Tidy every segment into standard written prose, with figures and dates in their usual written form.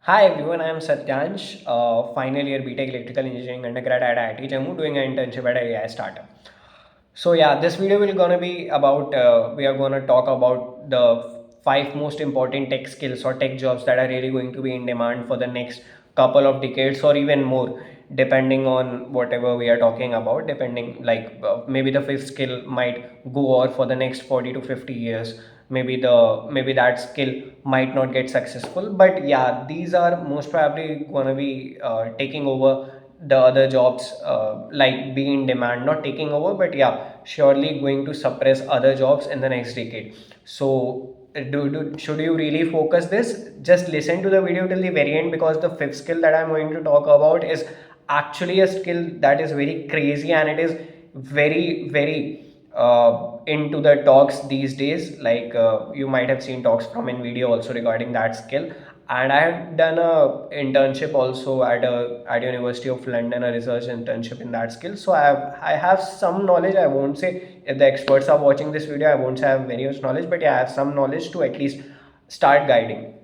Hi everyone, I am Satyansh, final year BTech Electrical Engineering undergrad at IIT Jammu, doing an internship at a AI startup. So yeah, this video will gonna be about we are gonna talk about the five most important tech skills or tech jobs that are really going to be in demand for the next couple of decades or even more, depending on whatever we are talking about. Depending, like maybe the fifth skill might go on for the next 40 to 50 years. Maybe that skill might not get successful, but yeah, these are most probably gonna be taking over the other jobs, like be in demand, not taking over, but yeah, surely going to suppress other jobs in the next decade. So should you really focus this? Just listen to the video till the very end, because the fifth skill that I'm going to talk about is actually a skill that is very crazy, and it is very into the talks these days. Like you might have seen talks from NVIDIA also regarding that skill. And I have done a internship also at University of London, a research internship in that skill. So I have some knowledge. I won't say, if the experts are watching this video, I won't say I have very much knowledge, but yeah, I have some knowledge to at least start guiding.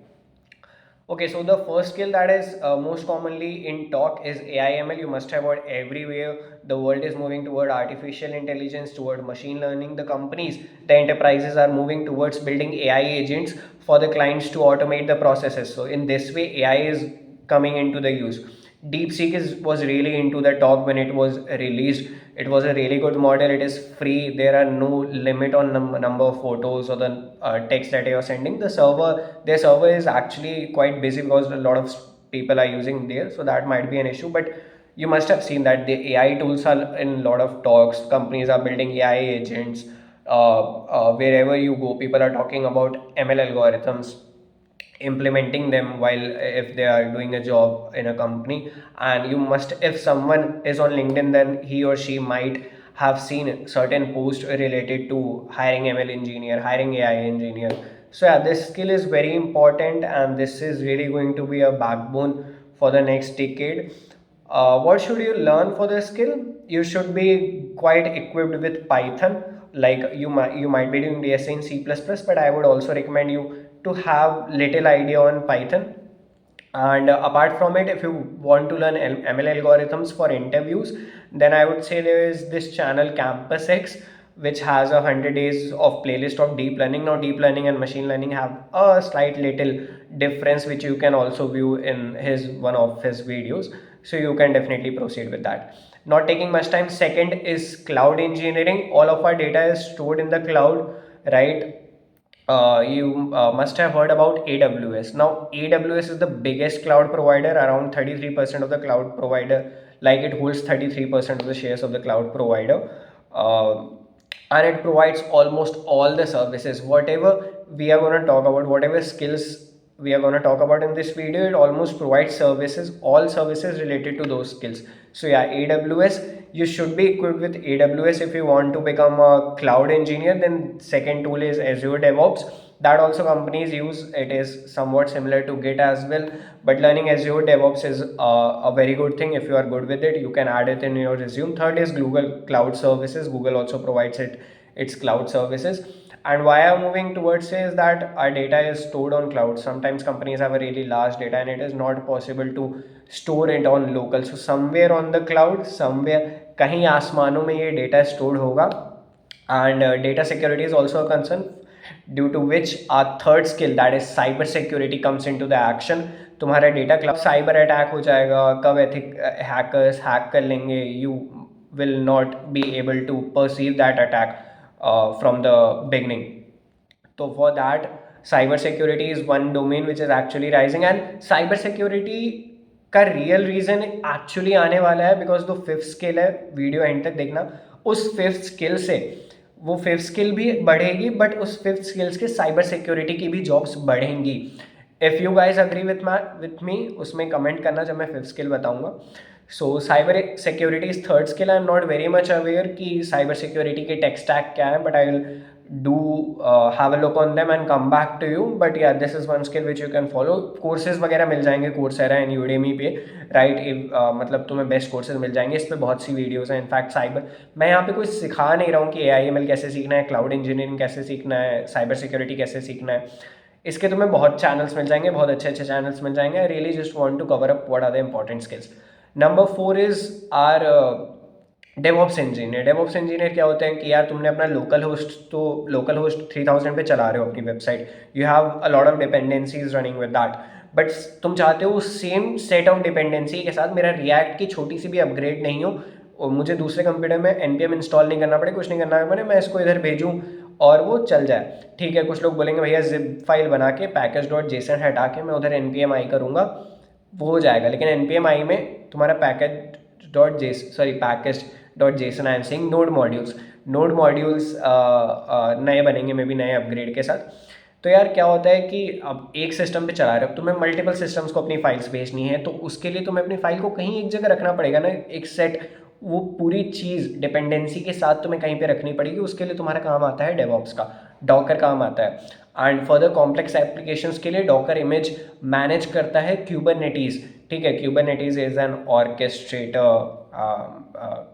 Okay, so the first skill that is most commonly in talk is AI/ML. You must have heard everywhere. The world is moving toward artificial intelligence, toward machine learning. The companies, the enterprises are moving towards building AI agents for the clients to automate the processes. So in this way, AI is coming into the use. DeepSeek was really into the talk when it was released. It was a really good model. It is free. There are no limit on number of photos or the text that you are sending. Their server is actually quite busy because a lot of people are using there. So that might be an issue. But you must have seen that the AI tools are in a lot of talks. Companies are building AI agents. Wherever you go, people are talking about ML algorithms, implementing them while if they are doing a job in a company. And you must, if someone is on LinkedIn, then he or she might have seen certain posts related to hiring ML engineer, hiring AI engineer. So yeah, this skill is very important, and this is really going to be a backbone for the next decade. What should you learn for this skill? You should be quite equipped with Python. Like you might be doing DSA in C++, but I would also recommend you to have little idea on Python. And apart from it, if you want to learn ML algorithms for interviews, then I would say there is this channel Campus X, which has 100 days of playlist of deep learning. Now deep learning and machine learning have a slight little difference, which you can also view in his one of his videos. So you can definitely proceed with that. Not taking much time. Second is cloud engineering. All of our data is stored in the cloud, right? You must have heard about AWS. Now, AWS is the biggest cloud provider, around 33% of the cloud provider, like it holds 33% of the shares of the cloud provider. Uh, and it provides almost all the services. Whatever we are going to talk about, whatever skills we are going to talk about in this video, it almost provides services, all services related to those skills. So yeah, AWS, you should be equipped with AWS if you want to become a cloud engineer. Then second tool is Azure DevOps, that also companies use. It is somewhat similar to Git as well, but learning Azure DevOps is a very good thing. If you are good with it, you can add it in your resume. Third is Google Cloud Services. Google also provides its cloud services. And why I'm moving towards is that our data is stored on cloud. Sometimes companies have a really large data and it is not possible to store it on local. So somewhere on the cloud, somewhere कहीं आसमानों में ये data stored होगा. And data security is also a concern, due to which our third skill, that is cyber security, comes into the action. तुम्हारा data cloud cyber attack हो जाएगा, कब ethic hackers hack कर लेंगे, you will not be able to perceive that attack from the beginning. So for that, cyber security is one domain which is actually rising. And cyber security का real reason actually आने वाला है, because जो fifth skill है, video and तक देखना, उस fifth skill से वो फिफ्थ स्किल भी बढ़ेगी, बट उस फिफ्थ स्किल्स के साइबर सिक्योरिटी की भी जॉब्स बढ़ेंगी. If you guys agree with me, उसमें कमेंट करना जब मैं फिफ्थ स्किल बताऊंगा. सो cyber security is third skill. I am not very much aware कि साइबर सिक्योरिटी के टेक स्टैक क्या है, but I will do have a look on them and come back to you. But yeah, this is one skill which you can follow. Courses वगैरह मिल जाएंगे Coursera and Udemy पे, right. मतलब तुम्हें best courses मिल जाएंगे. इस पर बहुत सी videos हैं. इनफैक्ट साइबर, मैं यहाँ पे कुछ सिखा नहीं रहा हूँ कि AI ML कैसे सीखना है, क्लाउड इंजीनियरिंग कैसे सीखना है, साइबर सिक्योरिटी कैसे सीखना है. इसके तुम्हें बहुत चैनल्स मिल जाएंगे, बहुत अच्छे अच्छे चैनल्स मिल जाएंगे. I really just want to cover up what are the important skills. Number 4 is our DevOps engineer. DevOps engineer क्या होते हैं कि यार तुमने अपना लोकल होस्ट 3000 पे चला रहे हो अपनी website, you have a lot of dependencies running with that, but तुम चाहते हो सेम सेट ऑफ डिपेंडेंसी के साथ मेरा रिएक्ट की छोटी सी भी अपग्रेड नहीं हो और मुझे दूसरे कंप्यूटर में npm इंस्टॉल नहीं करना पड़े, कुछ नहीं करना पड़े, मैं इसको इधर भेजूँ और वो चल जाए. ठीक है, कुछ लोग बोलेंगे भैया जिप फाइल बना के पैकेज डॉट जेसन हटा के मैं उधर npm आई करूँगा, वो हो जाएगा. लेकिन npm आई में तुम्हारा package dot JSON I am saying node modules नए बनेंगे मे बी नए अपग्रेड के साथ. तो यार क्या होता है कि अब एक सिस्टम पे चला रहे हो, तुम्हें मल्टीपल सिस्टम्स को अपनी फाइल्स भेजनी है, तो उसके लिए तुम्हें अपनी फाइल को कहीं एक जगह रखना पड़ेगा ना, एक सेट, वो पूरी चीज़ डिपेंडेंसी के साथ तुम्हें कहीं पे रखनी पड़ेगी. उसके लिए तुम्हारा काम आता है डेवऑप्स का, डॉकर काम आता है. एंड फर्दर कॉम्प्लेक्स एप्लीकेशंस के लिए डॉकर इमेज मैनेज करता है क्यूबरनेटीज. ठीक है, Kubernetes is an orchestrator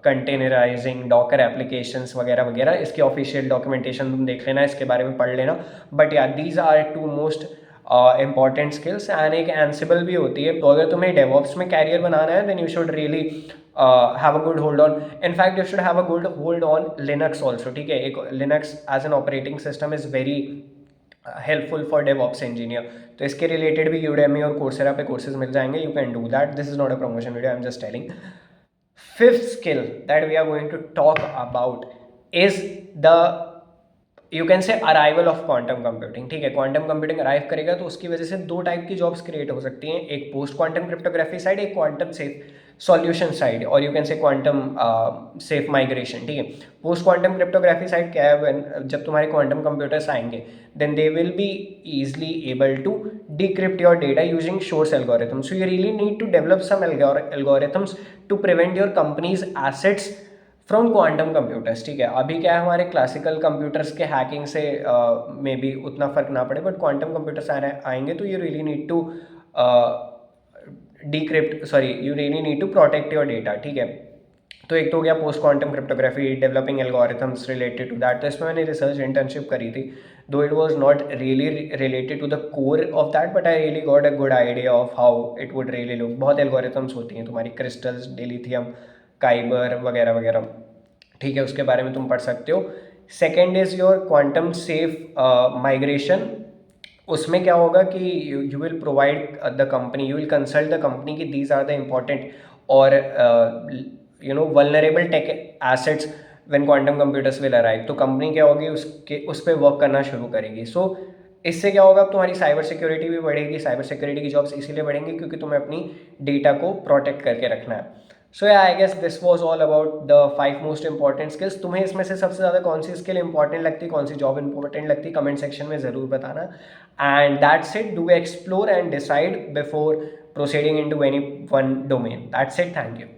containerizing Docker applications वगैरह वगैरह. इसकी ऑफिशियल डॉक्यूमेंटेशन तुम देख लेना, इसके बारे में पढ़ लेना. बट या these are two most important skills. And एक एंसिबल भी होती है. तो अगर तुम्हें डेवऑप्स में कैरियर बनाना है then you should really have a good hold on. in fact you should have a good hold on linux also. ठीक है, एक linux as an operating system is very helpful for DevOps engineer. तो इसके related भी Udemy और Coursera पे courses मिल जाएंगे. You can do that. This is not a promotion video, I'm just telling. Fifth skill that we are going to talk about is the you can say arrival of quantum computing. ठीक है, quantum computing arrive करेगा तो उसकी वजह से दो type की jobs create हो सकती हैं, एक पोस्ट क्वांटम क्रिप्टोग्राफी साइड, एक क्वांटम सेफ सॉल्यूशन साइड, और you can say quantum safe migration. ठीक है, पोस्ट क्वांटम क्रिप्टोग्राफी साइड क्या है, जब तुम्हारे क्वांटम कंप्यूटर्स आएंगे then they will be easily able to decrypt your data using Shor's algorithm. So you really need to develop some algorithms to prevent your company's assets from quantum computers. ठीक है, अभी क्या है, हमारे classical computers के hacking से may be उतना फर्क ना पड़े, बट क्वांटम कंप्यूटर्स आएंगे तो you really need to you really need to protect your data. ठीक है, तो एक तो हो गया post quantum cryptography, developing algorithms related to that. तो इसमें मैंने रिसर्च इंटर्नशिप करी थी, though it was not really related to the core of that, but I really got a good idea of how it would really look. बहुत algorithms होती हैं तुम्हारी, crystals, डिलीथियम, काइबर वगैरह वगैरह. ठीक है, उसके बारे में तुम पढ़ सकते हो. Second is your quantum safe migration. उसमें क्या होगा कि you will provide the company, you will consult the company कि दीज आर द इम्पॉर्टेंट और vulnerable tech assets when quantum computers will arrive. तो कंपनी क्या होगी, उस पर वर्क करना शुरू करेगी. सो इससे क्या होगा, तुम्हारी साइबर सिक्योरिटी भी बढ़ेगी. साइबर सिक्योरिटी की जॉब्स इसीलिए बढ़ेंगी क्योंकि तुम्हें अपनी डेटा को प्रोटेक्ट करके रखना है. So I guess this was all about the 5 most important skills. तुम्हें इसमें से सबसे ज़्यादा कौन सी स्किल इंपॉर्टेंट लगती, कौन सी जॉब इंपॉर्टेंट लगती, कमेंट सेक्शन में ज़रूर बताना. And that's it. Do explore and decide before proceeding into any one domain. That's it. Thank you.